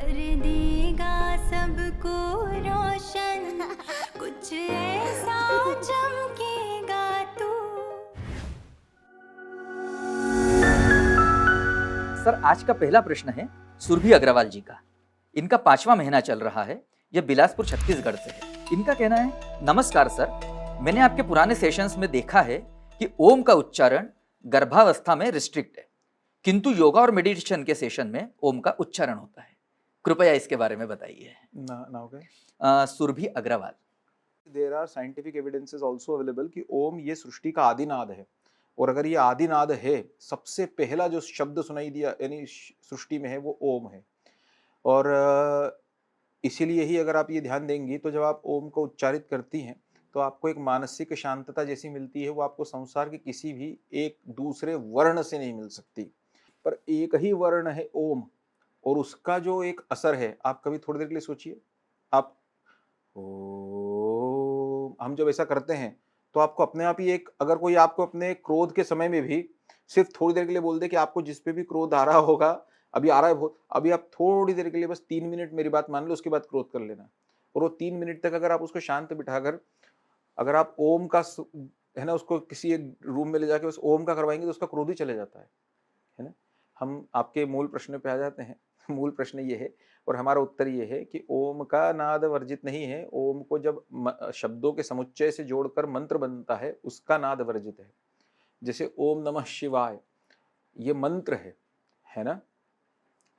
कर देगा सबको रोशन, कुछ ऐसा चमकेगा तू। सर, आज का पहला प्रश्न है सुरभि अग्रवाल जी का। इनका 5वां महीना चल रहा है। यह बिलासपुर छत्तीसगढ़ से है। इनका कहना है, नमस्कार सर, मैंने आपके पुराने सेशंस में देखा है कि ओम का उच्चारण गर्भावस्था में रिस्ट्रिक्ट है, किंतु योगा और मेडिटेशन के सेशन में ओम का उच्चारण होता है। कृपया इसके बारे में बताइए। Now, okay. Surabhi Agarwal. There are scientific evidences also available कि ओम ये सृष्टि का आदि नाद है, और अगर ये आदि नाद है, सबसे पहला जो शब्द सुनाई दिया यानी सृष्टि में है वो ओम है। और इसीलिए ही अगर आप ये ध्यान देंगी तो जब आप ओम को उच्चारित करती हैं तो आपको एक मानसिक शांतता जैसी मिलती है, वो आपको संसार के किसी भी एक दूसरे वर्ण से नहीं मिल सकती। पर एक ही वर्ण है ओम, और उसका जो एक असर है, आप कभी थोड़ी देर के लिए सोचिए, आप ओम हम जब ऐसा करते हैं तो आपको अपने आप ही एक, अगर कोई आपको अपने क्रोध के समय में भी सिर्फ थोड़ी देर के लिए बोल दे कि आपको जिस पे भी क्रोध आ रहा होगा, अभी आ रहा है बहुत, अभी आप थोड़ी देर के लिए बस 3 मिनट मेरी बात मान लो, उसके बाद क्रोध कर लेना, और वो 3 मिनट तक अगर आप उसको शांत बिठाकर, अगर आप ओम का है ना, उसको किसी एक रूम में ले जाके उस ओम का करवाएंगे तो उसका क्रोध ही चले जाता है ना। हम आपके मूल प्रश्न पे आ जाते हैं। मूल प्रश्न ये है और हमारा उत्तर ये है कि ओम का नाद वर्जित नहीं है। ओम को जब शब्दों के समुच्चय से जोड़कर मंत्र बनता है, उसका नाद वर्जित है। जैसे ओम नमः शिवाय, ये मंत्र है ना।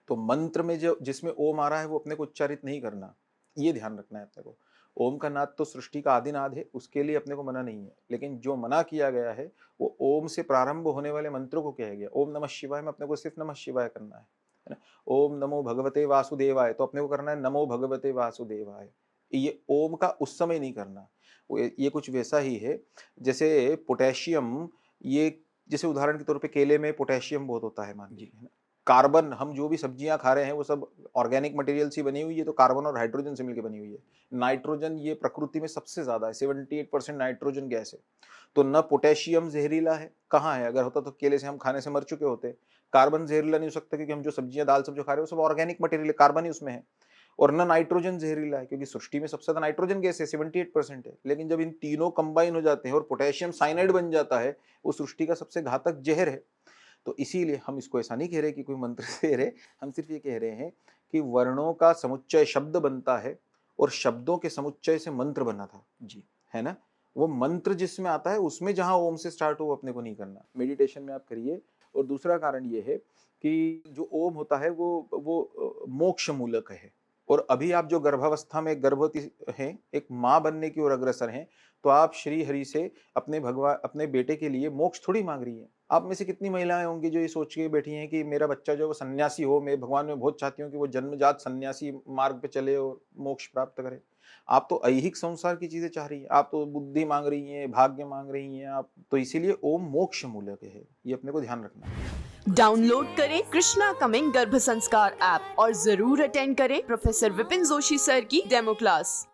तो मंत्र में जो जिसमें ओम आ रहा है वो अपने को उच्चारित नहीं करना, ये ध्यान रखना है अपने को। ओम का नाद तो सृष्टि का आदि नाद है, उसके लिए अपने को मना नहीं है, लेकिन जो मना किया गया है वो ओम से प्रारंभ होने वाले मंत्रों को किया गया। ओम नमः शिवाय में अपने को सिर्फ नमः शिवाय करना है ना। ओम नमो भगवते वासुदेवाय, तो अपने को करना है नमो भगवते वासुदेवाय। ये ओम का उस समय नहीं करना। ये कुछ वैसा ही है जैसे पोटेशियम, ये जैसे उदाहरण के तौर पे केले में पोटेशियम बहुत होता है, मान लीजिए, है ना। कार्बन, हम जो भी सब्जियां खा रहे हैं वो सब ऑर्गेनिक मटेरियल से बनी हुई है, तो कार्बन और हाइड्रोजन से मिलकर बनी हुई है। नाइट्रोजन ये प्रकृति में सबसे ज्यादा है, 78% नाइट्रोजन गैस है। तो न पोटेशियम जहरीला है, कहाँ है, अगर होता तो केले से हम खाने से मर चुके होते। कार्बन जहरीला नहीं हो सकता क्योंकि हम जो सब्जियां दाल सब जो खा रहे हैं वो सब ऑर्गेनिक मटेरियल है, कार्बन ही उसमें है। और न नाइट्रोजन जहरीला है क्योंकि सृष्टि में सबसे ज्यादा नाइट्रोजन गैस है, 78% है। लेकिन जब इन तीनों कंबाइन हो जाते हैं और पोटेशियम साइनाइड बन जाता है, वो सृष्टि का सबसे घातक जहर है। तो इसीलिए हम इसको ऐसा नहीं कह रहे कि कोई मंत्र दे रहे, हम सिर्फ ये कह रहे हैं कि वर्णों का समुच्चय शब्द बनता है और शब्दों के समुच्चय से मंत्र बना था जी, है ना। वो मंत्र जिसमें आता है उसमें जहां ओम से स्टार्ट हो वो अपने को नहीं करना। मेडिटेशन में आप करिए। और दूसरा कारण ये है कि जो ओम होता है वो मोक्ष मूलक है। और अभी आप जो गर्भावस्था में गर्भवती हैं, एक माँ बनने की ओर अग्रसर हैं, तो आप श्री हरि से अपने बेटे के लिए मोक्ष थोड़ी मांग रही हैं। आप में से कितनी महिलाएं होंगी जो ये सोच के बैठी हैं कि मेरा बच्चा जो वो सन्यासी हो, मैं भगवान में बहुत चाहती हूँ कि वो जन्मजात सन्यासी मार्ग पे चले और मोक्ष प्राप्त करे। आप तो ऐहिक संसार की चीजें चाह रही हैं, आप तो बुद्धि मांग रही हैं, भाग्य मांग रही हैं आप तो। इसीलिए ओम मोक्ष मूलक है, ये अपने को ध्यान रखना है। डाउनलोड करें कृष्णा कमिंग गर्भ संस्कार ऐप और जरूर अटेंड करें प्रोफेसर विपिन जोशी सर की डेमो क्लास।